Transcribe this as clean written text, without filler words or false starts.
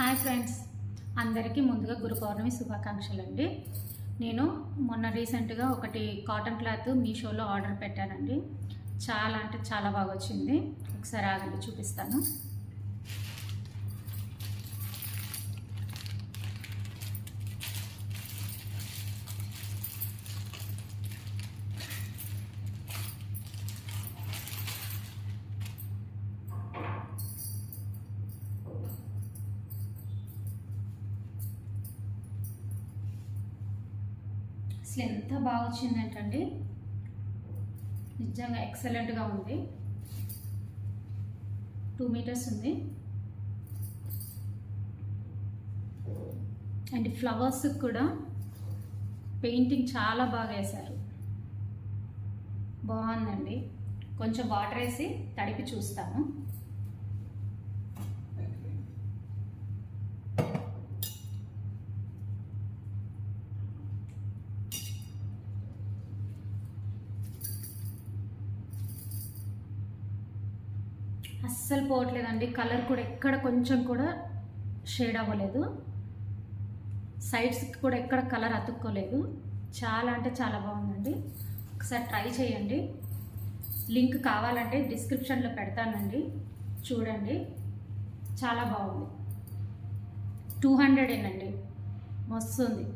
Hi friends, అందరికీ ముందుగా గురు పౌర్ణమి శుభాకాంక్షలు అండి. నేను మొన్న రీసెంట్గా ఒకటి కాటన్ క్లాత్ మీషోలో ఆర్డర్ పెట్టానండి. చాలా అంటే చాలా బాగా వచ్చింది. ఒకసారి ఆగండి చూపిస్తాను. అసలు ఎంత బాగా వచ్చిందంటండి, నిజంగా ఎక్సలెంట్గా ఉంది. 2 మీటర్స్ ఉంది అండ్ ఫ్లవర్స్ కూడా పెయింటింగ్ చాలా బాగా వేశారు. బాగుందండి. కొంచెం వాటర్ వేసి తడిపి చూస్తాను. అస్సలు పోవట్లేదండి. కలర్ కూడా ఎక్కడ కొంచెం కూడా షేడ్ అవ్వలేదు. సైడ్స్కి కూడా ఎక్కడ కలర్ అతుక్కోలేదు. చాలా అంటే చాలా బాగుందండి. ఒకసారి ట్రై చేయండి. లింక్ కావాలంటే డిస్క్రిప్షన్లో పెడతానండి, చూడండి. చాలా బాగుంది. 200 మస్తు ఉంది.